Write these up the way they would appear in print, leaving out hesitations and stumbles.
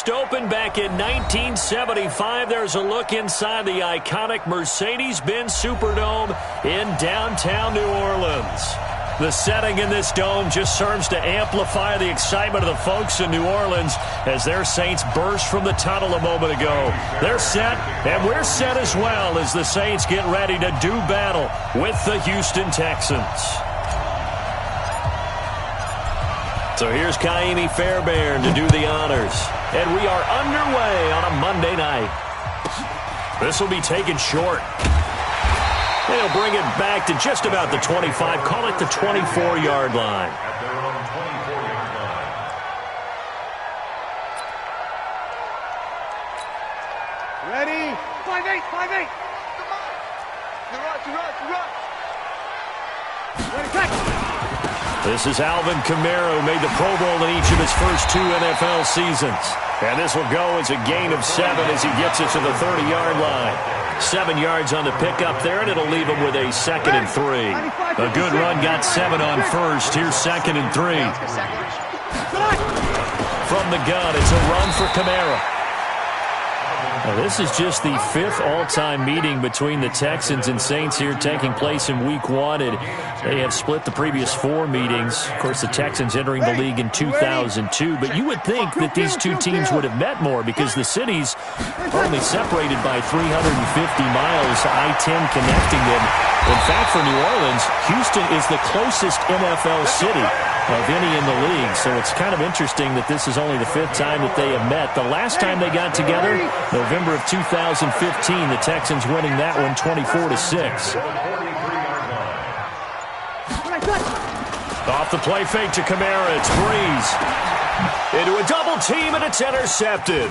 first opened back in 1975. There's a look inside the iconic Mercedes-Benz Superdome in downtown New Orleans. The setting in this dome just serves to amplify the excitement of the folks in New Orleans as their Saints burst from the tunnel a moment ago. They're set, and we're set as well as the Saints get ready to do battle with the Houston Texans. So here's Ka'imi Fairbairn to do the honors. And we are underway on a Monday night. This will be taken short. They'll bring it back to just about the 25. Call it the 24-yard line. Ready? 5-8, 5-8. Come on. Ready, catch. This is Alvin Kamara, who made the Pro Bowl in each of his first 2 NFL seasons. And this will go as a gain of 7 as he gets it to the 30-yard line. 7 yards on the pickup there, and it'll leave him with a 2nd and 3. A good run got 7 on first. Here's 2nd and 3. From the gun, it's a run for Kamara. Now, this is just the 5th all-time meeting between the Texans and Saints here taking place in Week 1. And they have split the previous 4 meetings. Of course, the Texans entering the league in 2002. But you would think that these two teams would have met more because the cities are only separated by 350 miles, I-10 connecting them. In fact, for New Orleans, Houston is the closest NFL city of any in the league. So it's kind of interesting that this is only the 5th time that they have met. The last time they got together, November of 2015, the Texans winning that one 24-6. Off the play fake to Kamara, it's Breeze. Into a double team, and it's intercepted.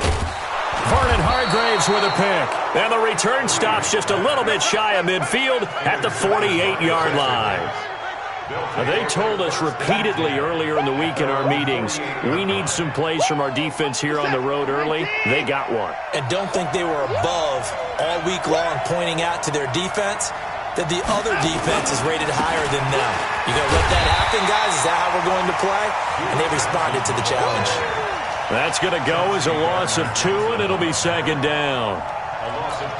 Vernon Hargreaves with a pick. And the return stops just a little bit shy of midfield at the 48-yard line. Now, they told us repeatedly earlier in the week in our meetings, we need some plays from our defense here on the road early. They got one. And don't think they were above all week long pointing out to their defense that the other defense is rated higher than them. You going to let that happen, guys? Is that how we're going to play? And they responded to the challenge. That's going to go as a loss of 2, and it'll be 2nd down.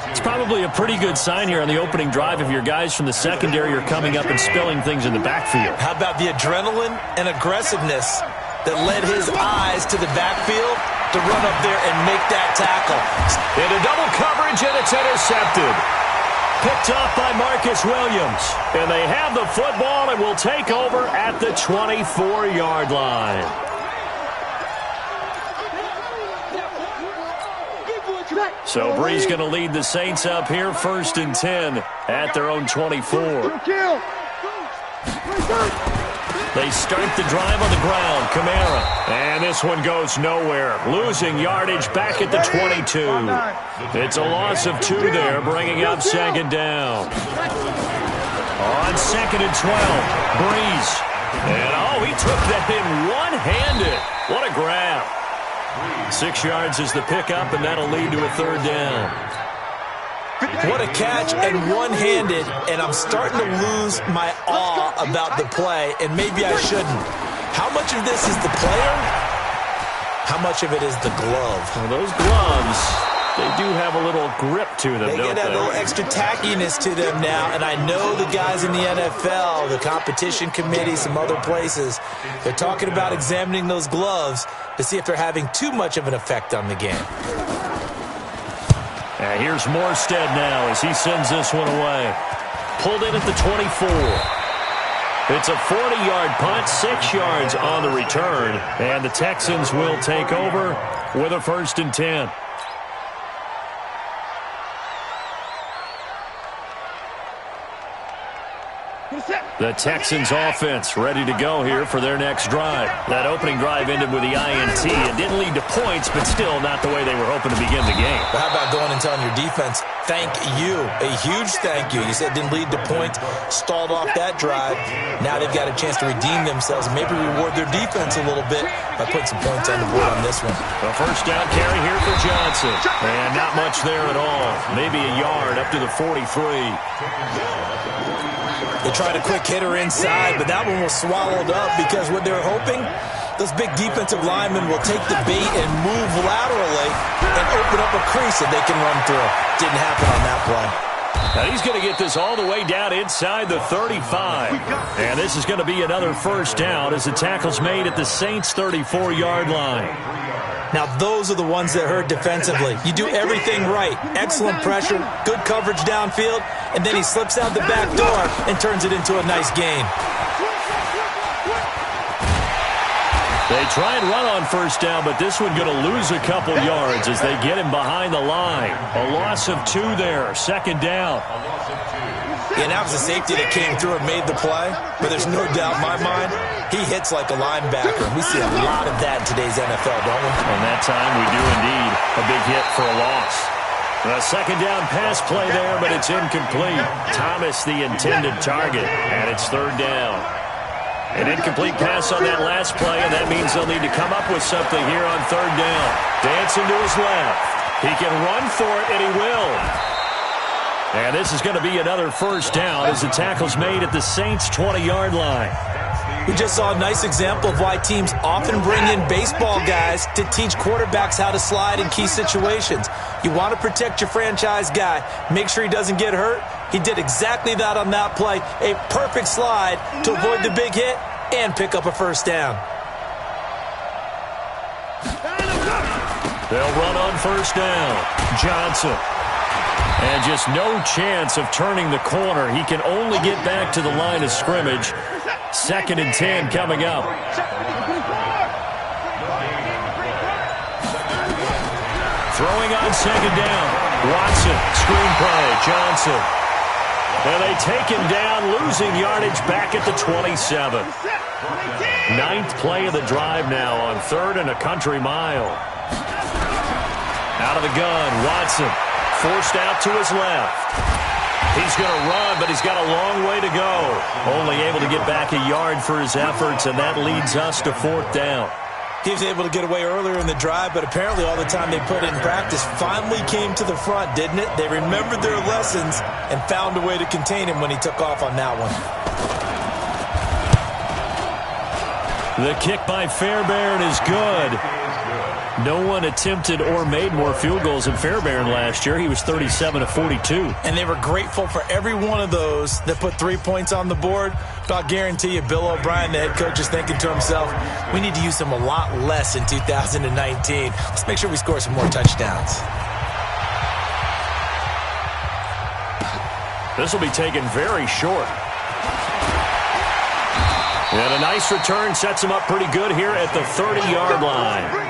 It's probably a pretty good sign here on the opening drive if your guys from the secondary are coming up and spilling things in the backfield. How about the adrenaline and aggressiveness that led his eyes to the backfield to run up there and make that tackle? Into double coverage, and it's intercepted. Picked off by Marcus Williams. And they have the football and will take over at the 24-yard line. So Breeze going to lead the Saints up here, 1st and 10 at their own 24. They start the drive on the ground. Kamara. And this one goes nowhere. Losing yardage back at the 22. It's a loss of 2 there, bringing up 2nd down. On 2nd and 12, Breeze. And, he took that in one-handed. What a grab. 6 yards is the pickup, and that'll lead to a 3rd down. What a catch, and one-handed, and I'm starting to lose my awe about the play, and maybe I shouldn't. How much of this is the player? How much of it is the glove? Well, those gloves, they do have a little grip to them, they don't get they? a little extra tackiness to them now, and I know the guys in the NFL, the competition committee, some other places, they're talking about examining those gloves to see if they're having too much of an effect on the game. And here's Morstead now as he sends this one away. Pulled in at the 24. It's a 40-yard punt, 6 yards on the return, and the Texans will take over with a 1st and 10. The Texans offense ready to go here for their next drive. That opening drive ended with the INT. It didn't lead to points, but still not the way they were hoping to begin the game. But how about going and telling your defense, thank you, a huge thank you. You said it didn't lead to points, stalled off that drive. Now they've got a chance to redeem themselves and maybe reward their defense a little bit by putting some points on the board on this one. A 1st down carry here for Johnson. And not much there at all. Maybe a yard up to the 43. It try to quick hitter inside, but that one was swallowed up because what they're hoping, those big defensive linemen will take the bait and move laterally and open up a crease that they can run through. Didn't happen on that play. Now he's going to get this all the way down inside the 35. And this is going to be another first down as the tackle's made at the Saints' 34-yard line. Now, those are the ones that hurt defensively. You do everything right. Excellent pressure, good coverage downfield, and then he slips out the back door and turns it into a nice gain. They try and run on first down, but this one going to lose a couple yards as they get him behind the line. A loss of 2 there, second down. Yeah, that was a safety that came through and made the play, but there's no doubt in my mind, he hits like a linebacker. We see a lot of that in today's NFL, don't we? And that time we do indeed. A big hit for a loss. A second down pass play there, but it's incomplete. Thomas the intended target, and it's third down. An incomplete pass on that last play, and that means they'll need to come up with something here on third down. Dancing to his left. He can run for it, and he will. And this is going to be another first down as the tackle's made at the Saints' 20-yard line. We just saw a nice example of why teams often bring in baseball guys to teach quarterbacks how to slide in key situations. You want to protect your franchise guy. Make sure he doesn't get hurt. He did exactly that on that play. A perfect slide to avoid the big hit and pick up a first down. They'll run on first down. Johnson. And just no chance of turning the corner. He can only get back to the line of scrimmage. 2nd and 10 coming up. Throwing on second down. Watson, screen play, Johnson. And they take him down, losing yardage back at the 27. 9th play of the drive now on 3rd and a country mile. Out of the gun, Watson. Forced out to his left. He's going to run, but he's got a long way to go. Only able to get back a yard for his efforts, and that leads us to 4th down. He was able to get away earlier in the drive, but apparently all the time they put in practice finally came to the front, didn't it? They remembered their lessons and found a way to contain him when he took off on that one. The kick by Fairbairn is good. No one attempted or made more field goals than Fairbairn last year. He was 37 of 42. And they were grateful for every one of those that put 3 points on the board. But I'll guarantee you, Bill O'Brien, the head coach, is thinking to himself, we need to use them a lot less in 2019. Let's make sure we score some more touchdowns. This will be taken very short. And a nice return sets him up pretty good here at the 30-yard line.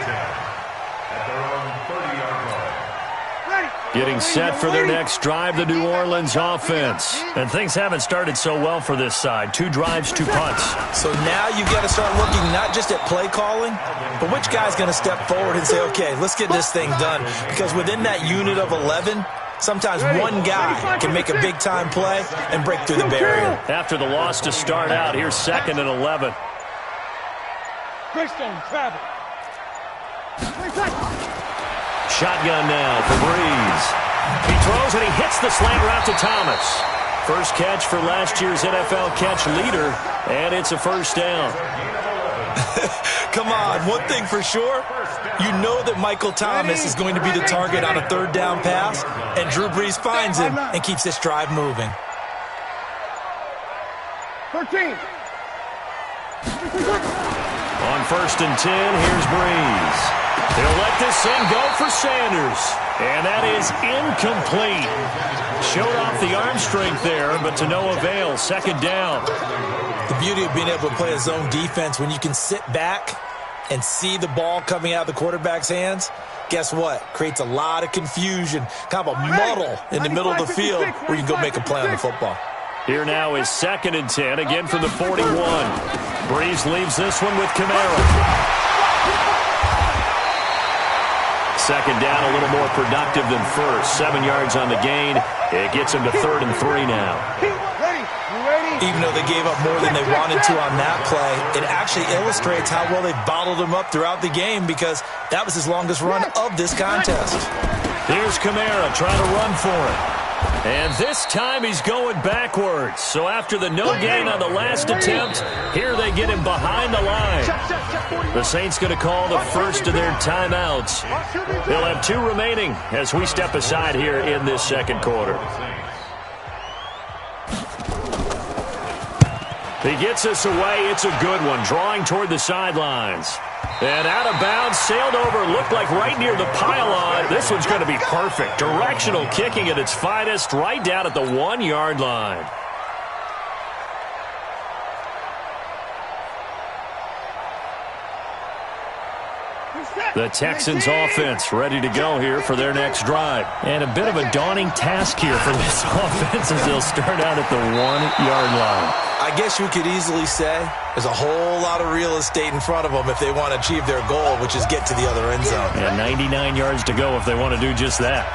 Getting set for their next drive, the New Orleans offense. And things haven't started so well for this side. 2 drives, 2 punts. So now you got to start looking not just at play calling, but which guy's going to step forward and say, okay, let's get this thing done. Because within that unit of 11, sometimes one guy can make a big-time play and break through the barrier. After the loss to start out, here's 2nd and 11. Travel. Shotgun now for Breeze. He throws and he hits the slant route to Thomas. First catch for last year's NFL catch leader, and it's a first down. Come on, one thing for sure, you know that Michael Thomas is going to be the target on a 3rd down pass, and Drew Brees finds him and keeps this drive moving. 13. On 1st and 10, here's Breeze. He'll let this thing go for Sanders. And that is incomplete. Showed off the arm strength there, but to no avail. 2nd down. The beauty of being able to play a zone defense when you can sit back and see the ball coming out of the quarterback's hands, guess what? Creates a lot of confusion, kind of a muddle in the middle of the field where you can go make a play on the football. Here now is 2nd and 10, again from the 41. Breeze leaves this one with Kamara. 2nd down, a little more productive than first. 7 yards on the gain. It gets him to 3rd and 3 now. Even though they gave up more than they wanted to on that play, it actually illustrates how well they bottled him up throughout the game because that was his longest run of this contest. Here's Kamara trying to run for it. And this time he's going backwards. So after the no gain on the last attempt, here they get him behind the line. The Saints going to call the first of their timeouts. They'll have 2 remaining as we step aside here in this second quarter. He gets us away. It's a good one, drawing toward the sidelines. And out of bounds, sailed over, looked like right near the pylon. This one's going to be perfect. Directional kicking at its finest, right down at the 1-yard line. The Texans offense ready to go here for their next drive. And a bit of a daunting task here for this offense as they'll start out at the 1-yard line. I guess you could easily say there's a whole lot of real estate in front of them if they want to achieve their goal, which is get to the other end zone. And 99 yards to go if they want to do just that.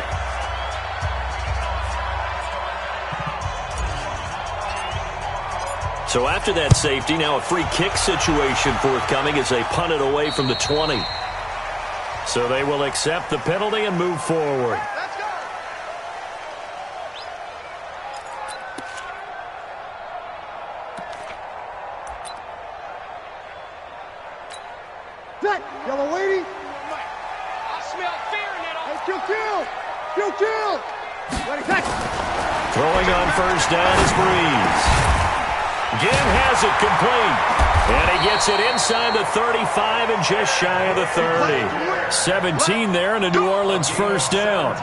So after that safety, now a free kick situation forthcoming as they punt it away from the 20. So they will accept the penalty and move forward. Let's go. Set. Yellow lady. I smell fear in that Hey, kill. Ready, catch. Throwing on first down is Breeze. Ginn has it complete. And he gets it inside the 35 and just shy of the 30. 17 there and a New Orleans first down.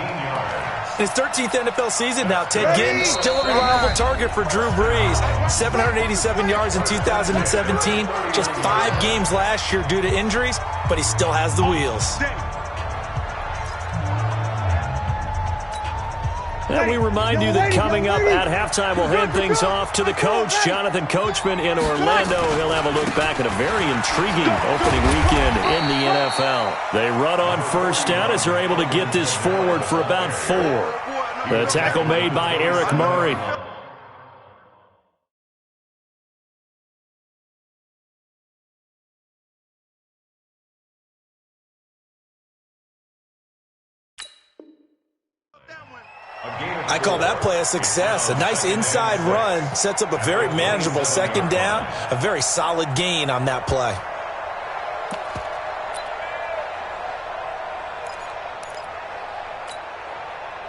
His 13th NFL season now, Ted Ginn still a reliable target for Drew Brees. 787 yards in 2017, just 5 games last year due to injuries, but he still has the wheels. And we remind you that coming up at halftime, we'll hand things off to the coach, Jonathan Coachman in Orlando. He'll have a look back at a very intriguing opening weekend in the NFL. They run on first down as they're able to get this forward for about 4. The tackle made by Eric Murray. I call that play a success. A nice inside run sets up a very manageable second down. A very solid gain on that play.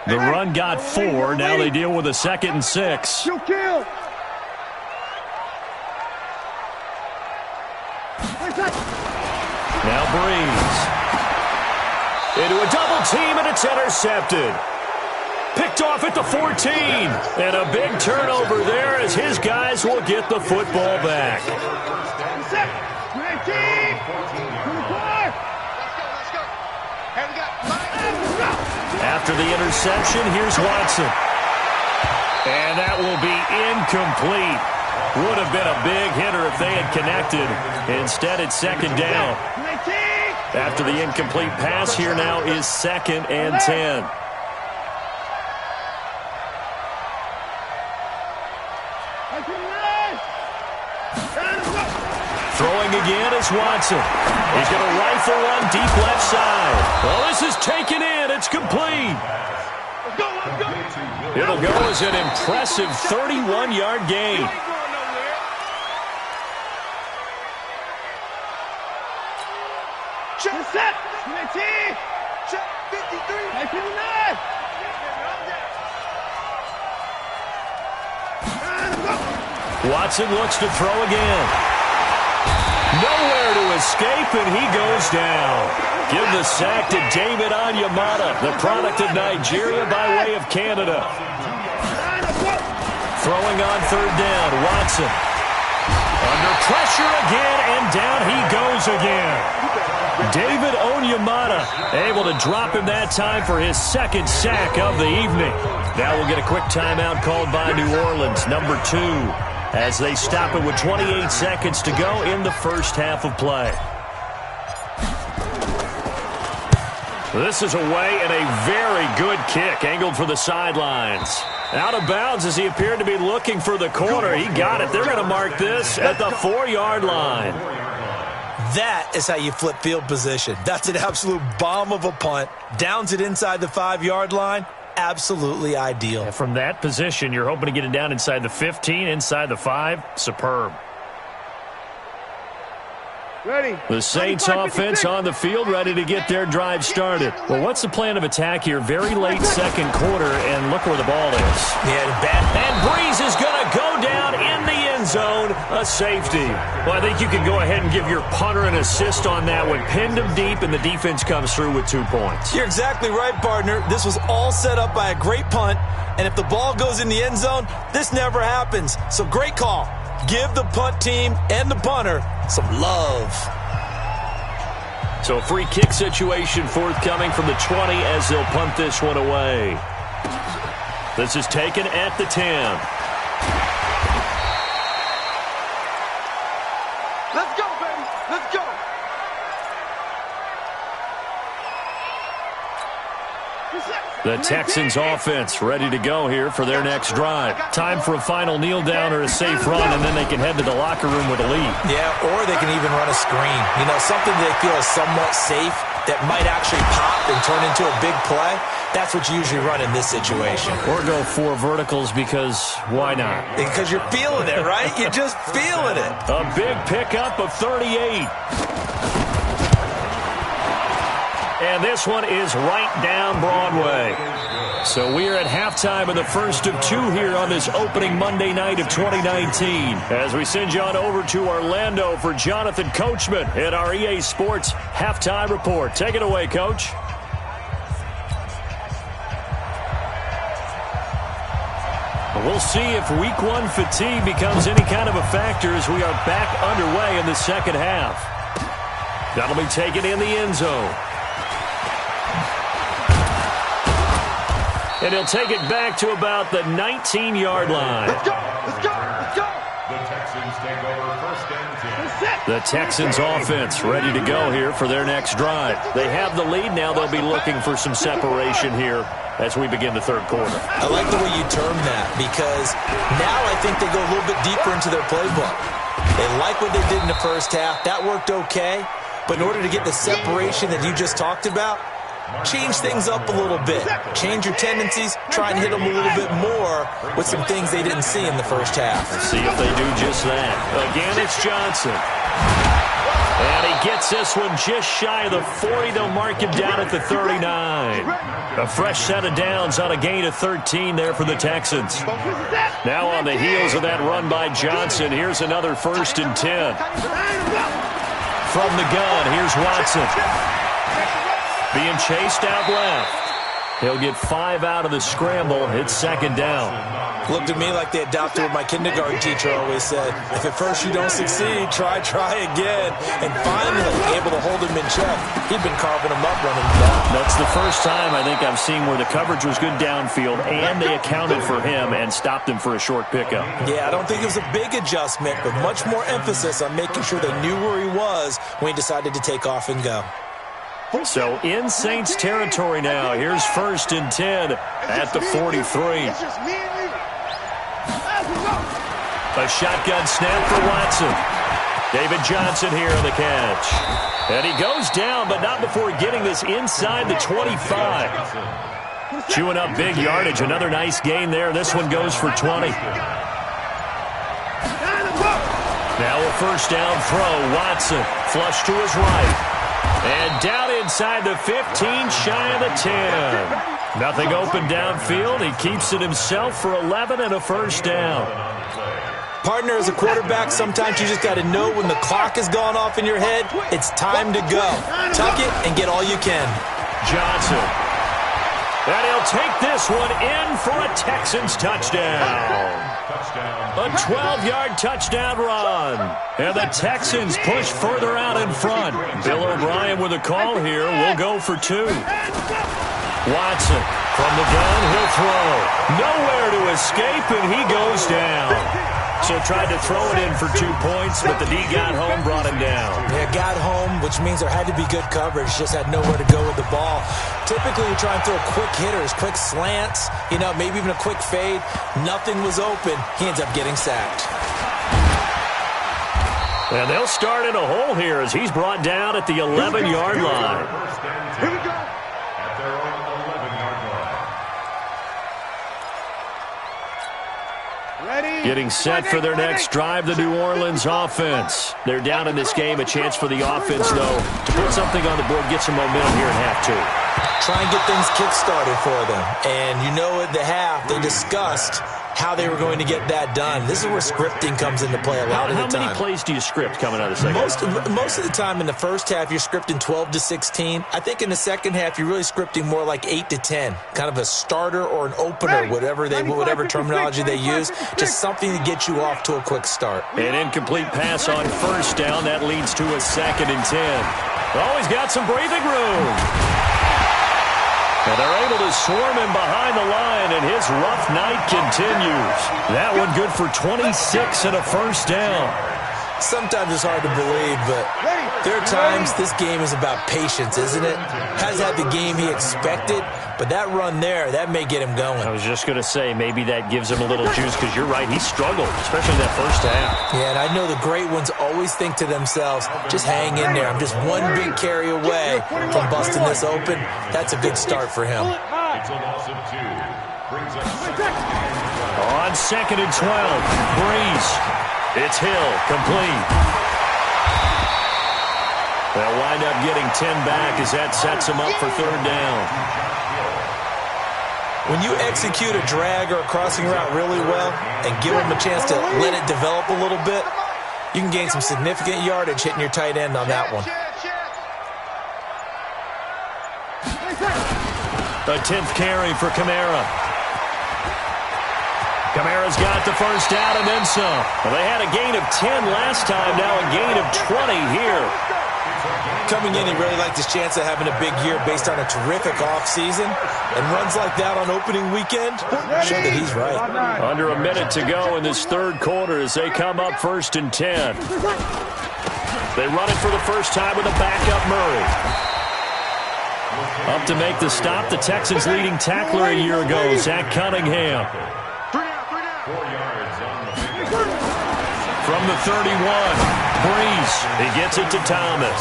The run got 4. Now they deal with a 2nd and 6. Kill. Now Breeze. Into a double team, and it's intercepted. Picked off at the 14. And a big turnover there as his guys will get the football back. After the interception, here's Watson. And that will be incomplete. Would have been a big hitter if they had connected. Instead, it's 2nd down. After the incomplete pass, here now is 2nd and 10. Throwing again is Watson. He's going to rifle one deep left side. Well, this is taken in. It's complete. It'll go as an impressive 31-yard gain. Set. 19. Check 53. 59. Watson looks to throw again. Nowhere to escape, and he goes down. Give the sack to David Onyemata, the product of Nigeria by way of Canada. Throwing on 3rd down, Watson. Under pressure again, and down he goes again. David Onyemata able to drop him that time for his 2nd sack of the evening. Now we'll get a quick timeout called by New Orleans, number 2. As they stop it with 28 seconds to go in the first half of play. This is away and a very good kick angled for the sidelines. Out of bounds as he appeared to be looking for the corner. He got it. They're going to mark this at the 4-yard line. That is how you flip field position. That's an absolute bomb of a punt. Downs it inside the 5-yard line, absolutely ideal. And from that position, you're hoping to get it down inside the 15, inside the 5. Superb. Ready. The Saints 25, offense 56. on the field, ready to get their drive started. Well, what's the plan of attack here? Very late second quarter, and look where the ball is. And Breeze is going to go down in the end zone, a safety. Well, I think you can go ahead and give your punter an assist on that one. Pinned him deep, and the defense comes through with 2 points. You're exactly right, partner. This was all set up by a great punt, and if the ball goes in the end zone, this never happens. So great call. Give the punt team and the punter some love. So a free kick situation forthcoming from the 20 as they'll punt this one away. This is taken at the 10. Let's go, baby. Let's go. The Texans offense ready to go here for their next drive. Time for a final kneel down or a safe run, and then they can head to the locker room with a lead. Yeah, or they can even run a screen. You know, something they feel is somewhat safe that might actually pop and turn into a big play. That's what you usually run in this situation. Or go 4 verticals because why not? Because you're feeling it, right? You're just feeling it. A big pickup of 38. And this one is right down Broadway. So we are at halftime of the first of 2 here on this opening Monday night of 2019. As we send you on over to Orlando for Jonathan Coachman at our EA Sports Halftime Report. Take it away, Coach. We'll see if week 1 fatigue becomes any kind of a factor as we are back underway in the second half. That'll be taken in the end zone. And he'll take it back to about the 19-yard line. Let's go. Let's go. Let's go. The Texans take over first and 10. The Texans offense ready to go here for their next drive. They have the lead. Now they'll be looking for some separation here as we begin the third quarter. I like the way you term that because now I think they go a little bit deeper into their playbook. They like what they did in the first half. That worked okay. But in order to get the separation that you just talked about, change things up a little bit. Change your tendencies. Try and hit them a little bit more with some things they didn't see in the first half. See if they do just that. Again, it's Johnson. And he gets this one just shy of the 40. They'll mark him down at the 39. A fresh set of downs on a gain of 13 there for the Texans. Now on the heels of that run by Johnson, here's another 1st and 10. From the gun, here's Watson. Being chased out left. He'll get 5 out of the scramble. It's 2nd down. Looked at me like they adopted what my kindergarten teacher always said. If at first you don't succeed, try again. And finally able to hold him in check. He'd been carving him up running down. That's the first time I think I've seen where the coverage was good downfield and they accounted for him and stopped him for a short pickup. Yeah, I don't think it was a big adjustment, but much more emphasis on making sure they knew where he was when he decided to take off and go. So in Saints territory now. Here's 1st and 10 at the 43. It's just me and you. A shotgun snap for Watson. David Johnson here on the catch. And he goes down, but not before getting this inside the 25. Chewing up big yardage. Another nice gain there. This one goes for 20. Now a 1st down throw. Watson flush to his right. And down inside the 15, shy of the 10. Nothing open downfield. He keeps it himself for 11 and a 1st down. Partner, as a quarterback, sometimes you just got to know when the clock has gone off in your head, it's time to go. Tuck it and get all you can. Johnson. And he'll take this one in for a Texans touchdown. A 12-yard touchdown run. And the Texans push further out in front. Bill O'Brien with a call here. We'll go for 2. Watson from the gun. He'll throw. Nowhere to escape, and he goes down. So tried to throw it in for 2 points, but the D got home, brought him down. Yeah, got home, which means there had to be good coverage. Just had nowhere to go with the ball. Typically, you try and throw quick hitters, quick slants, maybe even a quick fade. Nothing was open. He ends up getting sacked. And they'll start in a hole here as he's brought down at the 11-yard line. Here we go. Getting set for their next drive, the New Orleans offense. They're down in this game. A chance for the offense, though, to put something on the board, get some momentum here in half two. Try and get things kick-started for them. And you know at the half, they discussed how they were going to get that done. This is where scripting comes into play a lot of the time. How many plays do you script coming out of the second half? Most of the time in the first half, you're scripting 12 to 16. I think in the second half, you're really scripting more like 8 to 10. Kind of a starter or an opener, whatever terminology they use. Just something to get you off to a quick start. An incomplete pass on first down. That leads to a 2nd and 10. Oh, he's got some breathing room. And they're able to swarm him behind the line, and his rough night continues. That one good for 26 and a first down. Sometimes it's hard to believe, but there are times this game is about patience, isn't it? Hasn't had the game he expected, but that run there, that may get him going. I was just going to say, maybe that gives him a little juice, because you're right, he struggled, especially that first half. Yeah, and I know the great ones always think to themselves, just hang in there. I'm just one big carry away from busting this open. That's a good start for him. It's a loss of 2. Brings up on 2nd and 12, Breeze. It's Hill, complete. They'll wind up getting 10 back as that sets him up for 3rd down. When you execute a drag or a crossing route really well and give them a chance to let it develop a little bit, you can gain some significant yardage hitting your tight end on that one. A 10th carry for Kamara. Kamara's got the first down and then some. Well, they had a gain of 10 last time, now a gain of 20 here. Coming in, he really liked his chance of having a big year based on a terrific offseason. And runs like that on opening weekend show that he's right. Under a minute to go in this 3rd quarter as they come up 1st and 10. They run it for the first time with a backup Murray. Up to make the stop, the Texans' leading tackler a year ago, Zach Cunningham. 4 yards on the field. From the 31, Breeze. He gets it to Thomas.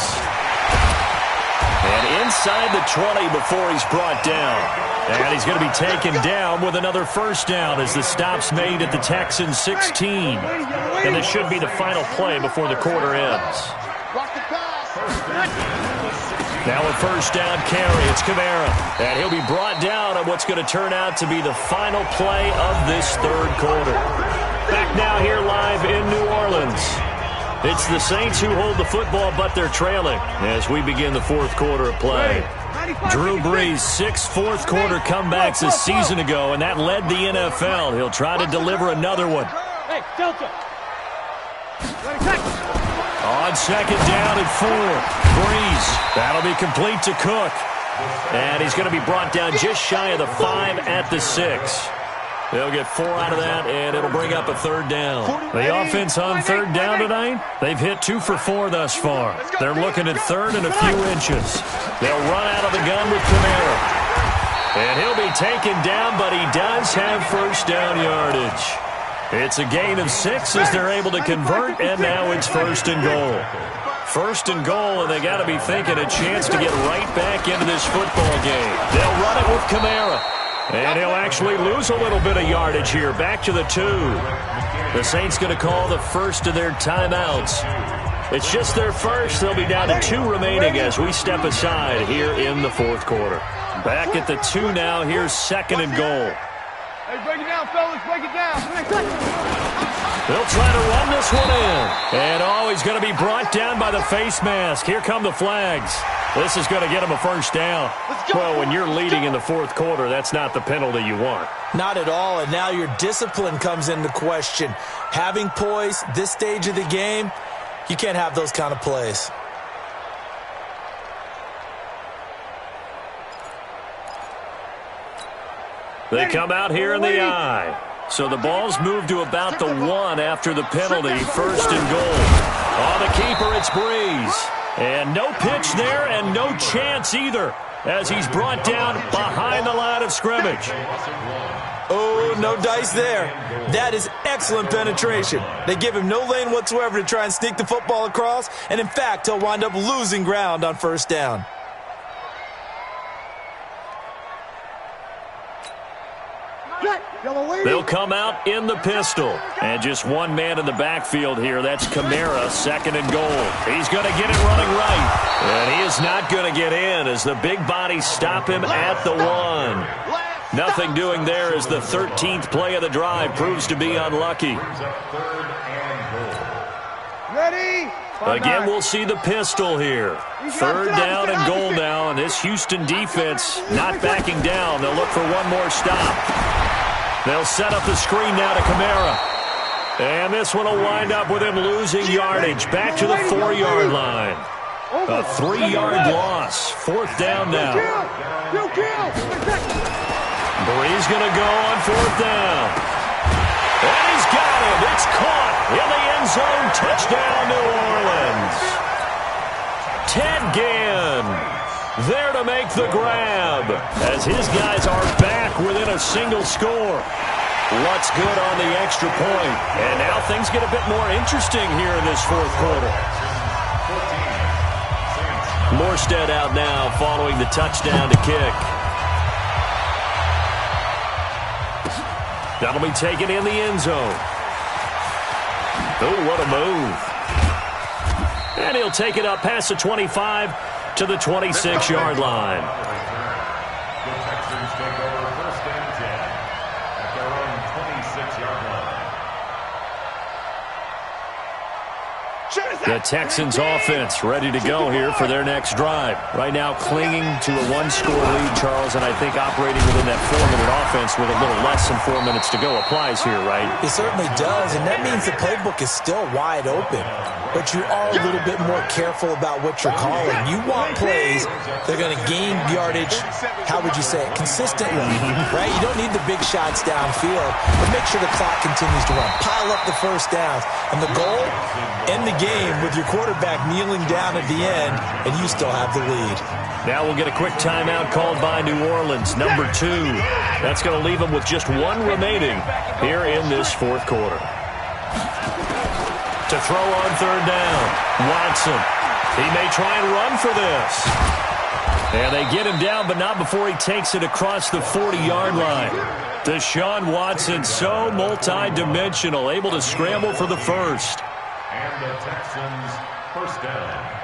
And inside the 20 before he's brought down. And he's going to be taken down with another first down as the stop's made at the Texans' 16. And this should be the final play before the quarter ends. Now a first down carry. It's Kamara. And he'll be brought down on what's going to turn out to be the final play of this 3rd quarter. Back now here live in New Orleans. It's the Saints who hold the football, but they're trailing as we begin the 4th quarter of play. Drew Brees, 6 fourth-quarter comebacks a season ago, and that led the NFL. He'll try to deliver another one. On 2nd down and 4, Breeze. That'll be complete to Cook. And he's going to be brought down just shy of the 5 at the 6. They'll get 4 out of that, and it'll bring up a 3rd down. The offense on 3rd down tonight, they've hit 2 for 4 thus far. They're looking at 3rd and a few inches. They'll run out of the gun with Kamara. And he'll be taken down, but he does have first down yardage. It's a gain of 6 as they're able to convert, and now it's 1st and goal. 1st and goal, and they got to be thinking a chance to get right back into this football game. They'll run it with Kamara. And he'll actually lose a little bit of yardage here. Back to the 2. The Saints going to call the first of their timeouts. It's just their first. They'll be down to 2 remaining as we step aside here in the 4th quarter. Back at the 2 now. Here's 2nd and goal. Hey, break it down, fellas. Break it down. They'll try to run this one in. And, he's going to be brought down by the face mask. Here come the flags. This is going to get him a first down. Well, when you're leading in the 4th quarter, that's not the penalty you want. Not at all, and now your discipline comes into question. Having poise this stage of the game, you can't have those kind of plays. They come out here in the eye. So the ball's moved to about the 1 after the penalty. 1st and goal. On the keeper, it's Breeze. And no pitch there and no chance either as he's brought down behind the line of scrimmage. Oh, no dice there. That is excellent penetration. They give him no lane whatsoever to try and sneak the football across. And, in fact, he'll wind up losing ground on 1st down. They'll come out in the pistol. And just one man in the backfield here. That's Kamara, second and goal. He's going to get it running right. And he is not going to get in as the big bodies stop him at the 1. Nothing doing there as the 13th play of the drive proves to be unlucky. Ready? Again, we'll see the pistol here. Third down and goal now, and this Houston defense not backing down. They'll look for one more stop. They'll set up the screen now to Kamara. And this one will wind up with him losing yardage back to the 4-yard line. A 3-yard loss. Fourth down now. Bree's going to go on fourth down. And he's got it. It's caught in the end zone. Touchdown, New Orleans. Ted Ginn there to make the grab as his guys are back within a single score. What's good on the extra point? And now things get a bit more interesting here in this fourth quarter. Morstead out now following the touchdown to kick. That'll be taken in the end zone. Oh, what a move. And he'll take it up past the 25 to the 26-yard line. The Texans take over first and 10 at their own 26-yard line. The Texans offense ready to go here for their next drive. Right now clinging to a one-score lead, Charles, and I think operating within that 4-minute offense with a little less than 4 minutes to go applies here, right? It certainly does, and that means the playbook is still wide open. But you are a little bit more careful about what you're calling. You want plays that are going to gain yardage, how would you say it, consistently, right? You don't need the big shots downfield, but make sure the clock continues to run. Pile up the first downs. And the goal, end the game with your quarterback kneeling down at the end, and you still have the lead. Now we'll get a quick timeout called by New Orleans, number 2. That's going to leave them with just one remaining here in this fourth quarter. To throw on third down, Watson. He may try and run for this. And they get him down, but not before he takes it across the 40-yard line. Deshaun Watson, so multi-dimensional, able to scramble for the first. And the Texans first down.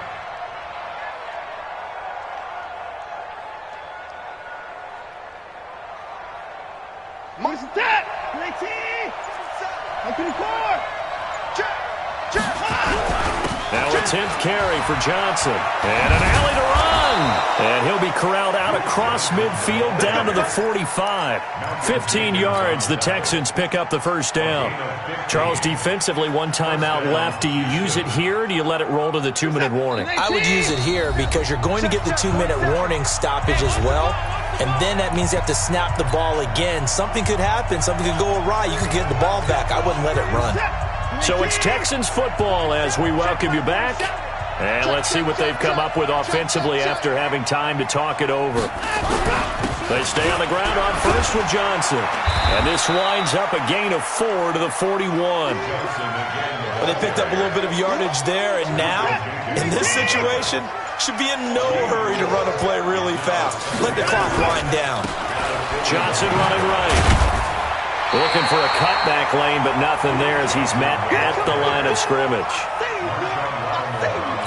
Now a 10th carry for Johnson. And an alley to run. And he'll be corralled out across midfield down to the 45. 15 yards, the Texans pick up the first down. Charles, defensively, one timeout left. Do you use it here, or do you let it roll to the 2-minute warning? I would use it here because you're going to get the 2-minute warning stoppage as well. And then that means you have to snap the ball again. Something could happen. Something could go awry. You could get the ball back. I wouldn't let it run. So it's Texans football as we welcome you back. And let's see what they've come up with offensively after having time to talk it over. They stay on the ground on first with Johnson. And this winds up a gain of 4 to the 41. Well, they picked up a little bit of yardage there, and now, in this situation, should be in no hurry to run a play really fast. Let the clock wind down. Johnson running right. Looking for a cutback lane, but nothing there as he's met at the line of scrimmage.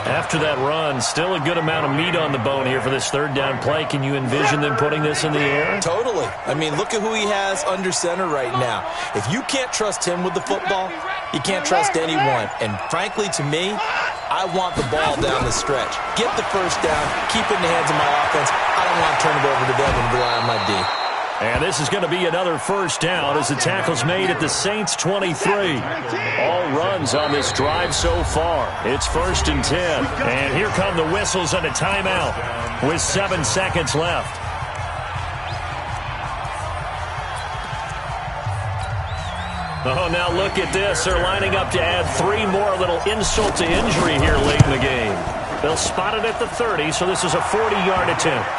After that run, still a good amount of meat on the bone here for this third down play. Can you envision them putting this in the air? Totally. I mean, look at who he has under center right now. If you can't trust him with the football, you can't trust anyone. And frankly, to me, I want the ball down the stretch. Get the first down, keep it in the hands of my offense. I don't want to turn it over to them and rely on my D. And this is going to be another first down as the tackle's made at the Saints 23. All runs on this drive so far. It's 1st and 10. And here come the whistles and a timeout with 7 seconds left. Oh, now look at this. They're lining up to add 3 more, a little insult to injury here late in the game. They'll spot it at the 30, so this is a 40-yard attempt.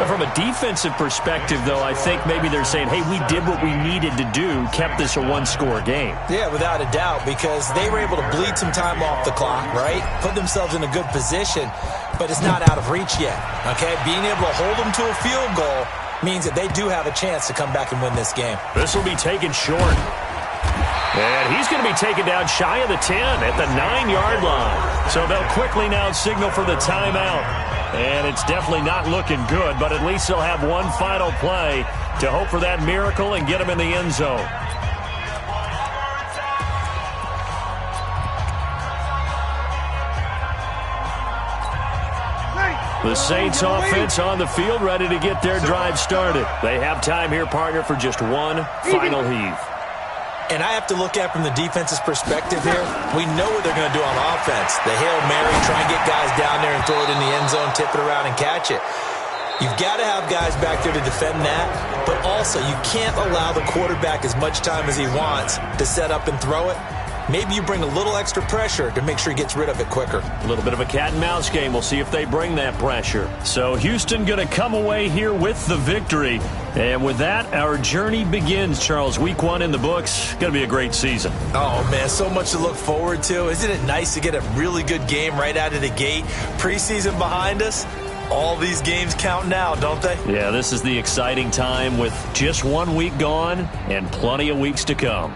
From a defensive perspective, though, I think maybe they're saying, hey, we did what we needed to do, kept this a one-score game. Yeah, without a doubt, because they were able to bleed some time off the clock, right? Put themselves in a good position, but it's not out of reach yet, okay? Being able to hold them to a field goal means that they do have a chance to come back and win this game. This will be taken short. And he's going to be taken down shy of the 10 at the 9-yard line. So they'll quickly now signal for the timeout. And it's definitely not looking good, but at least they'll have one final play to hope for that miracle and get him in the end zone. The Saints offense on the field, ready to get their drive started. They have time here, partner, for just one final heave. And I have to look at from the defense's perspective here. We know what they're going to do on offense. The Hail Mary, try and get guys down there and throw it in the end zone, tip it around and catch it. You've got to have guys back there to defend that, but also you can't allow the quarterback as much time as he wants to set up and throw it. Maybe you bring a little extra pressure to make sure he gets rid of it quicker. A little bit of a cat and mouse game. We'll see if they bring that pressure. So Houston going to come away here with the victory. And with that, our journey begins, Charles. Week 1 in the books. Going to be a great season. Oh, man, so much to look forward to. Isn't it nice to get a really good game right out of the gate? Preseason behind us. All these games count now, don't they? Yeah, this is the exciting time with just 1 week gone and plenty of weeks to come.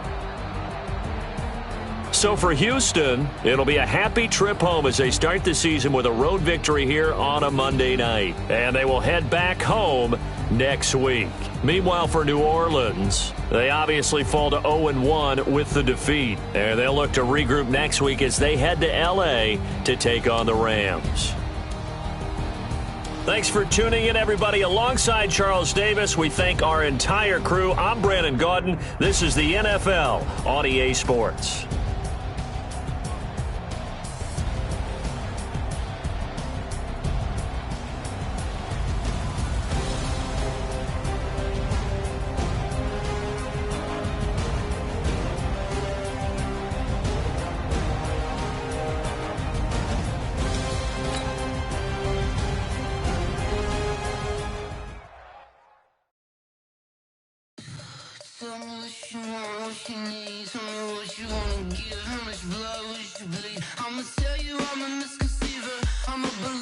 So for Houston, it'll be a happy trip home as they start the season with a road victory here on a Monday night. And they will head back home next week. Meanwhile, for New Orleans, they obviously fall to 0-1 with the defeat. And they'll look to regroup next week as they head to L.A. to take on the Rams. Thanks for tuning in, everybody. Alongside Charles Davis, we thank our entire crew. I'm Brandon Gaudin. This is the NFL on EA Sports. Tell me what you want, what you need. Tell me what you wanna give. How much blood would you bleed? I'ma tell you I'm a misconceiver. I'm a believer.